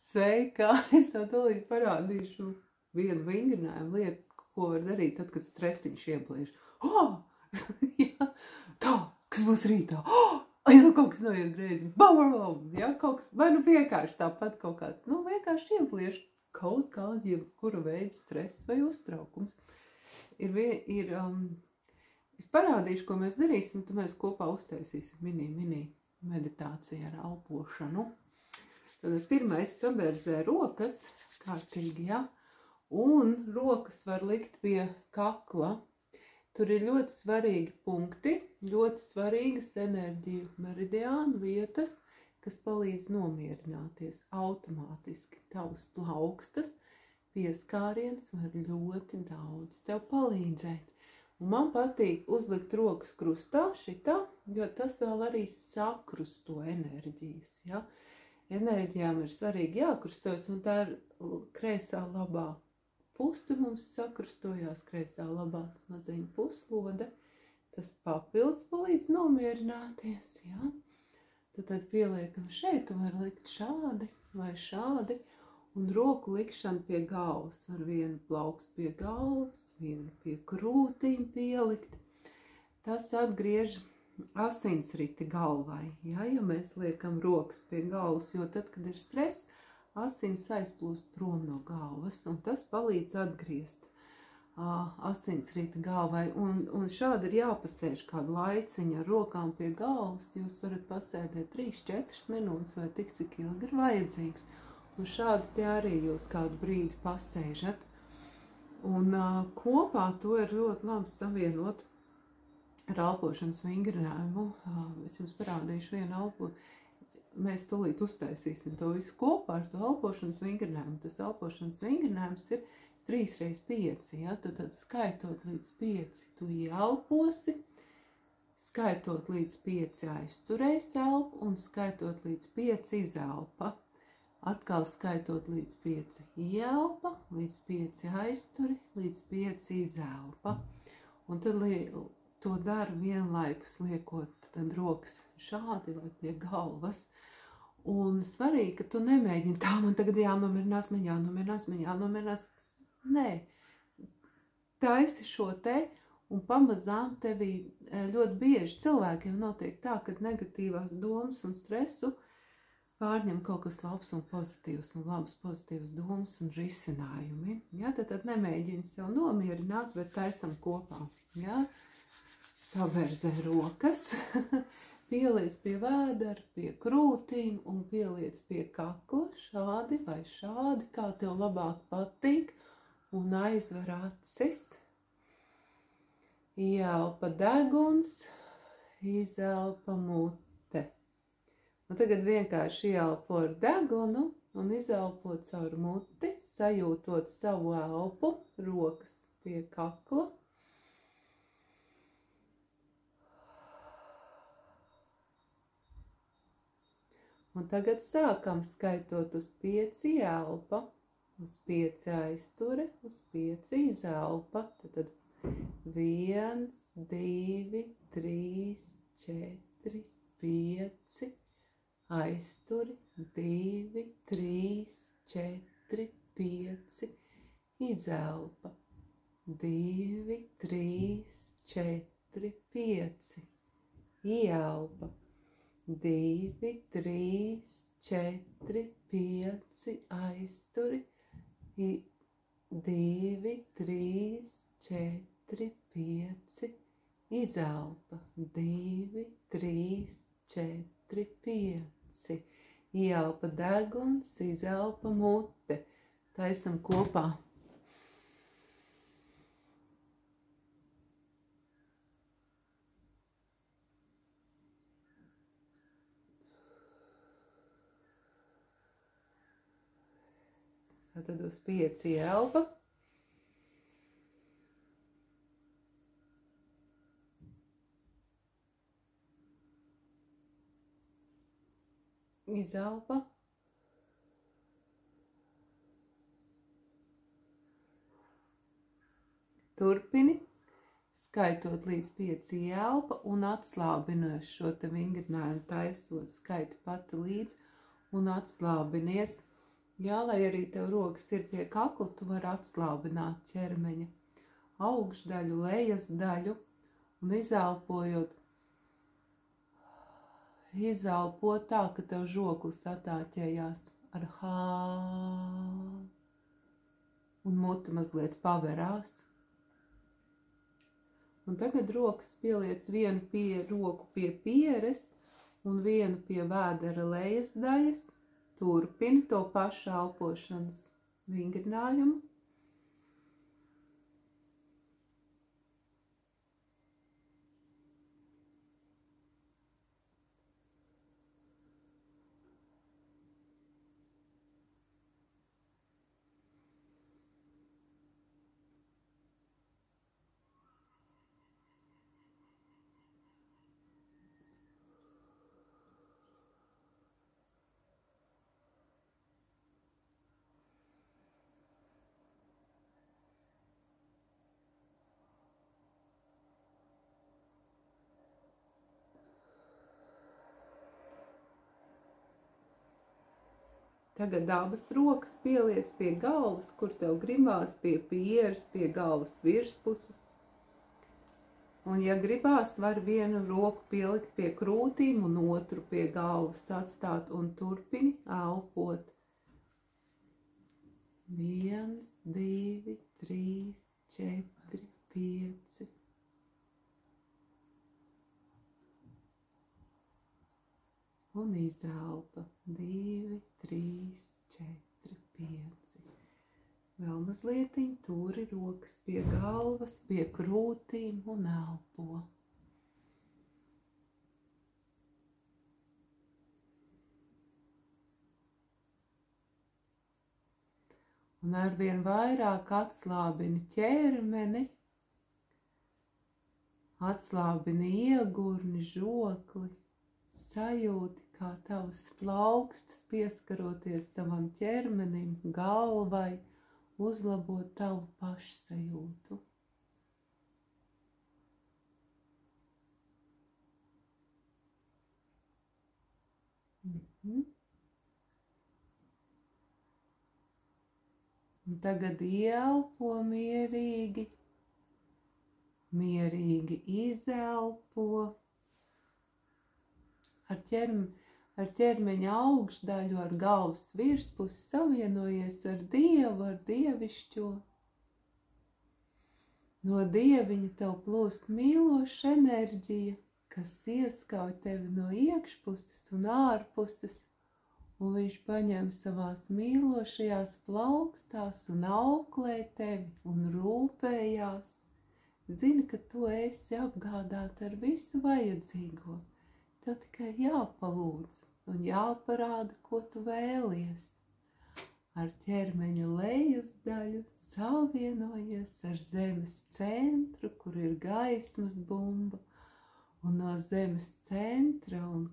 Sveika! Es tev tūlīt parādīšu vienu vingrinājumu lietu, ko var darīt tad, kad stresiņš ieplīš. Jā, tā, kas būs rītā? Ja nu kaut kas noiet greizi, ja, kaut kas, vai nu vienkārši tāpat kaut kāds, vienkārši ieplīš kaut kāda jebkura veida stress vai uztraukums. Es parādīšu, ko mēs darīsim, tad mēs kopā uztaisīsim mini meditāciju ar elpošanu. Tad pirmais sabērzē rokas kārtīgi, ja? Un rokas var likt pie kakla. Tur ir ļoti svarīgi punkti, ļoti svarīgas enerģiju meridiānu vietas, kas palīdz nomierināties automātiski. Tavs plaukstas pieskāriens var ļoti daudz tev palīdzēt. Un man patīk uzlikt rokas krustā šitā, jo tas vēl arī sakrusto enerģijas, ja? Enerģijām ir svarīgi jākrustojas, un tā ir kreisā labā puse mums sakrustojās, kreisā labā smadzeņu puslode. Tas papildus palīdz nomierināties, ja? Tad pieliekam šeit, un var likt šādi vai šādi, un roku likšana pie galvas. Var vienu plaukstu pie galvas, vienu pie krūtīm pielikt. Tas atgriež asinsriti galvai, ja mēs liekam rokas pie galvas, jo tad, kad ir stress, asins aizplūst prom no galvas, un tas palīdz atgriezt asinsriti galvai. Un šādi ir jāpasēž kādu laiciņu ar rokām pie galvas. Jūs varat pasēdēt 3-4 minūtes vai tik, cik ilgi ir vajadzīgs. Un šādi te arī jūs kādu brīdi pasēžat. Un kopā to ir ļoti labi savienot ar elpošanas vingrinājumu. Es jums parādīšu vienu elpu. Mēs tūlīt uztaisīsim to visu kopā ar to elpošanas vingrinājumu. Tas elpošanas vingrinājums ir 3x5. Ja? Tad skaitot līdz 5 tu ieelposi, skaitot līdz 5 aizturēs elpu un skaitot līdz 5 izelpa. Atkal skaitot līdz 5 ieelpa, līdz 5 aizturi, līdz 5 izelpa. Un tad to dara vienlaikus liekot tad rokas šādi vai pie galvas. Un svarīgi, ka tu nemēģini tā, man tagad jānomierinās, man jānomierinās. Nē, taisi šo te un pamazām tevī ļoti bieži cilvēkiem notiek tā, ka negatīvās domas un stresu pārņem kaut kas labs un pozitīvs un labs pozitīvs domas un risinājumi. Ja? Tad nemēģini sev nomierināt, bet taisam kopā. Ja? Saverzē rokas, pieliec pie vēdera, pie krūtīm un pieliec pie kakla šādi vai šādi, kā tev labāk patīk, un aizver acis. Ieelpa deguns, izelpa mute. Un tagad vienkārši ieelpo ar degunu un izelpo caur muti, sajūtot savu elpu, rokas pie kakla. Un tagad sākam skaitot uz 5 ieelpa, uz 5 aizture, uz 5 izelpa. Tad 1, 2, 3, 4, 5, aizturi, 2, 3, 4, 5, izelpa. 2, 3, 4, 5, ielpa. 2, 3, 4, 5, aizturi, 2, 3, 4, 5, izelpa, 2, 3, 4, 5, ieelpa deguns, izelpa mute. Taisam kopā. Tad uz 5 ieelpa. Izelpa. Turpini, skaitot līdz 5 ieelpa un atslābinies šo te vingrinājumu taisot. Skaiti pati līdz un atslābinies. Jā, lai arī tev rokas ir pie kakla, tu vari atslābināt ķermeņa augšdaļu, lejas daļu un izelpojot. Izelpo tā, ka tev žoklis atāķējās ar hā. Un muta mazliet paverās. Un tagad rokas pieliec vienu roku pie pieres un vienu pie vēdera lejas daļas. Turpini to pašu elpošanas vingrinājumu. Tagad abas rokas pieliec pie galvas, kur tev gribās, pie pieres, pie galvas virspuses. Un, ja gribās, var vienu roku pielikt pie krūtīm un otru pie galvas atstāt un turpini elpot. 1, 2, 3, 4, 5. Un izelpa 2, 3, 4, 5. Vēl mazlietiņ turi rokas pie galvas, pie krūtīm un elpo. Un arvien vairāk atslābini ķermeni, atslābini iegurni, žokli, sajūti, kā tavas plaukstas pieskaroties tavam ķermenim, galvai, uzlabot tavu pašsajūtu. Un tagad ieelpo mierīgi, mierīgi izelpo. Ar ķermeņa augšdaļu, ar galvas virspusi savienojies ar Dievu, ar dievišķo. No Dieviņa tev plūst mīloša enerģija, kas ieskauj tevi no iekšpuses un ārpuses, un viņš paņem savās mīlošajās plaukstās un auklē tevi un rūpējās. Zini, ka tu esi apgādāta ar visu vajadzīgo. Tev tikai jāpalūdz un jāparāda, ko tu vēlies. Ar ķermeņa lejas daļu savienojies ar zemes centru, kur ir gaismas bumba, un no zemes centra un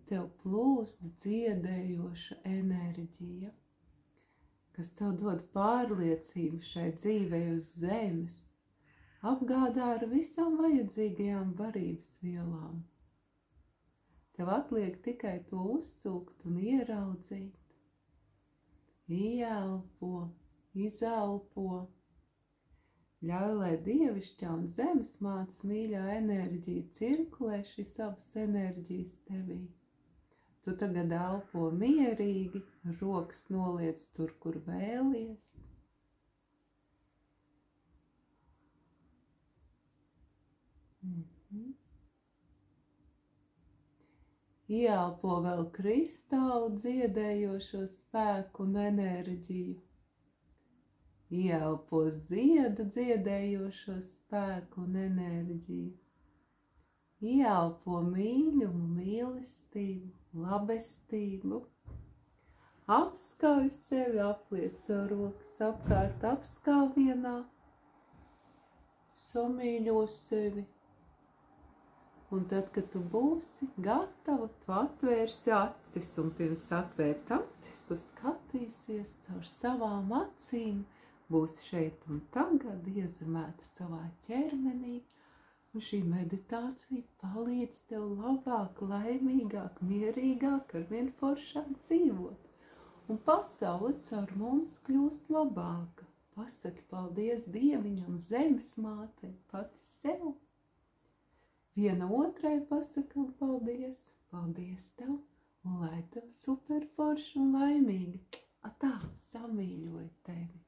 tev plūst dziedējoša enerģija, kas tev dod pārliecību šai dzīvei uz zemes, apgādā ar visām vajadzīgajām barības vielām. Tev atliek tikai to uzsūkt un ieraudzīt. Ieelpo, izelpo. Ļauj, lai dievišķā un zemes mātes mīļā enerģija cirkulē šīs abas enerģijas tevī. Tu tagad elpo mierīgi, rokas noliec tur, kur vēlies. Ieelpo vēl kristālu dziedējošo spēku un enerģiju. Ieelpo ziedu dziedējošo spēku un enerģiju. Ieelpo mīļumu, mīlestību, labestību. Apskauj sevi, apliec sev rokas apkārt apskāvienā. Samīļo sevi. Un tad, kad tu būsi gatava, tu atvērsi acis, un pirms atvērt acis, tu skatīsies caur savām acīm, būsi šeit un tagad iezemēta savā ķermenī, un šī meditācija palīdz tev labāk, laimīgāk, mierīgāk, arvien foršāk dzīvot. un pasaule caur mums kļūst labāka. Pasaki paldies Dieviņam, zemes mātei, pati sev. Viena otrai pasakam paldies, paldies tev, un lai tev super forši un laimīgi. Atā, samīļoju tevi.